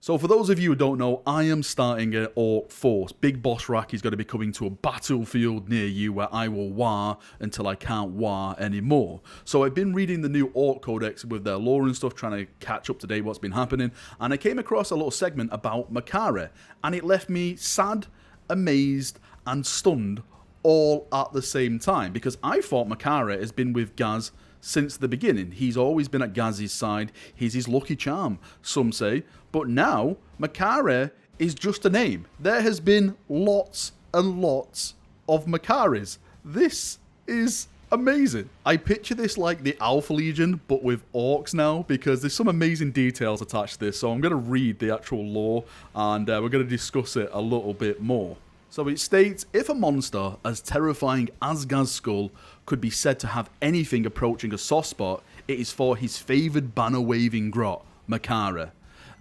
So for those of you who don't know, I am starting an Orc force. Big Boss Rack is going to be coming to a battlefield near you where I will war until I can't war anymore. So I've been reading the new Orc Codex with their lore and stuff, trying to catch up to date what's been happening, and I came across a little segment about Makari, and it left me sad, amazed, and stunned all at the same time, because I thought Makari has been with Gaz since the beginning. He's always been at Gaz's side. He's his lucky charm, some say. But now, Makari is just a name. There has been lots and lots of Makaris. This is amazing. I picture this like the Alpha Legion, but with orcs now, because there's some amazing details attached to this. So I'm going to read the actual lore, and we're going to discuss it a little bit more. So it states, if a monster as terrifying as Gazskull could be said to have anything approaching a soft spot, it is for his favoured banner-waving grot, Makari.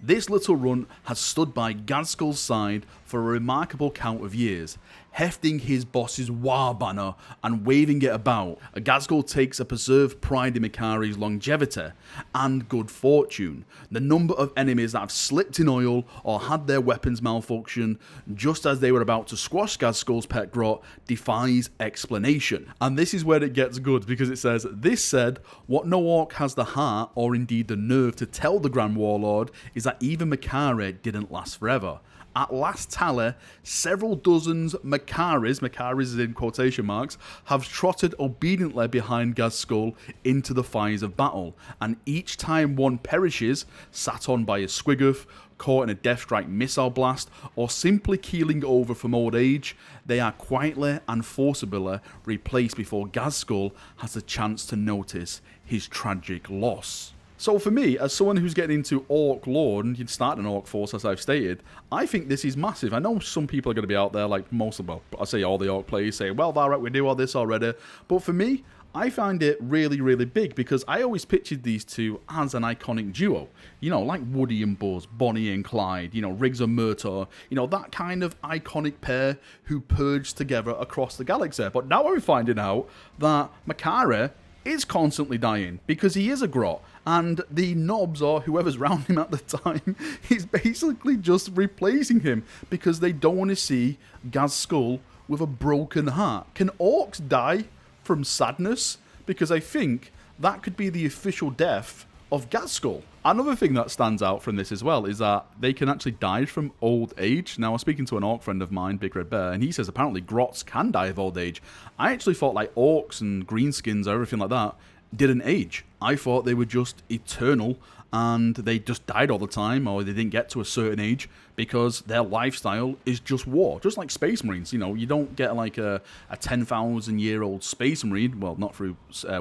This little runt has stood by Gazskull's side for a remarkable count of years, hefting his boss's war banner and waving it about. Gazskull takes a preserved pride in Makari's longevity and good fortune. The number of enemies that have slipped in oil or had their weapons malfunction just as they were about to squash Gazskull's pet grot defies explanation. And this is where it gets good, because it says, this said, what no orc has the heart or indeed the nerve to tell the Grand Warlord is that even Makari didn't last forever. At last tally, several dozens Makaris is in quotation marks, have trotted obediently behind Gazskull into the fires of battle, and each time one perishes, sat on by a squiggoth, caught in a deathstrike missile blast, or simply keeling over from old age, they are quietly and forcibly replaced before Gazskull has the chance to notice his tragic loss. So for me, as someone who's getting into Orc lore, and you'd start an Orc force as I've stated, I think this is massive. I know some people are going to be out there, like most of, well, I say all the Orc players say, well, Valrak, we do all this already. But for me, I find it really, really big, because I always pictured these two as an iconic duo. You know, like Woody and Buzz, Bonnie and Clyde, you know, Riggs and Murtaugh, you know, that kind of iconic pair who purged together across the galaxy. But now we're finding out that Makari is constantly dying, because he is a grot, and the knobs, or whoever's around him at the time, is basically just replacing him, because they don't want to see Gazskull with a broken heart. Can orcs die from sadness? Because I think that could be the official death of Gazskull. Another thing that stands out from this as well is that they can actually die from old age. Now, I was speaking to an orc friend of mine, Big Red Bear, and he says apparently grots can die of old age. I actually thought like orcs and greenskins or everything like that didn't age. I thought they were just eternal and they just died all the time, or they didn't get to a certain age because their lifestyle is just war. Just like Space Marines, you know, you don't get like a 10,000-year-old Space Marine, well, not through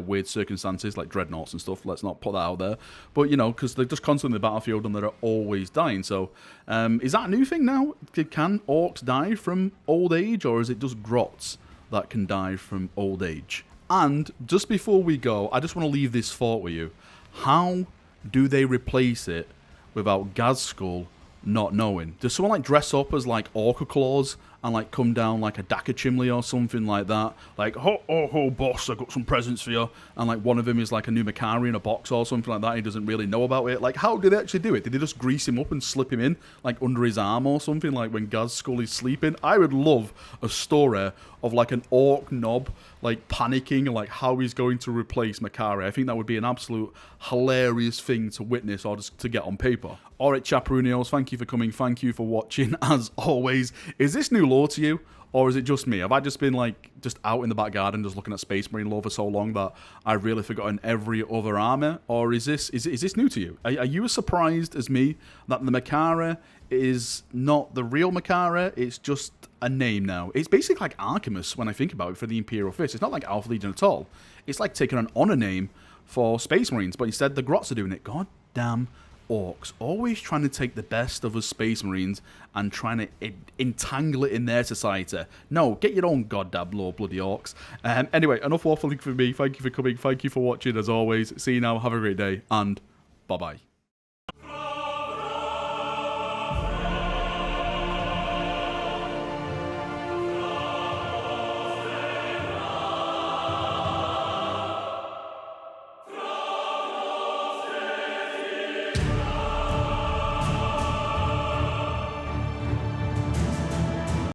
weird circumstances like dreadnoughts and stuff, let's not put that out there, but, you know, because they're just constantly in the battlefield and they're always dying. So, is that a new thing now? Can orcs die from old age, or is it just grots that can die from old age? And just before we go, I just want to leave this thought with you. How do they replace it without Gazskull not knowing? Does someone like dress up as like Orca Claws and like come down like a Daka Chimley or something like that? Like, ho, boss, I got some presents for you. And like one of them is like a new Makari in a box or something like that. He doesn't really know about it. Like, how did they actually do it? Did they just grease him up and slip him in like under his arm or something, like when Gazskull is sleeping? I would love a story of like an orc knob like panicking and like how he's going to replace Makari. I think that would be an absolute hilarious thing to witness, or just to get on paper. Alright, Chaperonios, thank you for coming, thank you for watching as always. Is this new lore to you, or is it just me? Have I just been like just out in the back garden just looking at Space Marine lore for so long that I've really forgotten every other army? Or is this new to you? Are you as surprised as me that the Makari is not the real Makari? It's just a name now. It's basically like Archimus when I think about it for the Imperial Fist. It's not like Alpha Legion at all. It's like taking an honor name for Space Marines, but instead the grots are doing it. God damn orcs, always trying to take the best of us Space Marines and trying to entangle it in their society. No, get your own goddamn lore, bloody orcs. Anyway, enough waffling for me. Thank you for coming. Thank you for watching as always. See you now. Have a great day, and bye-bye.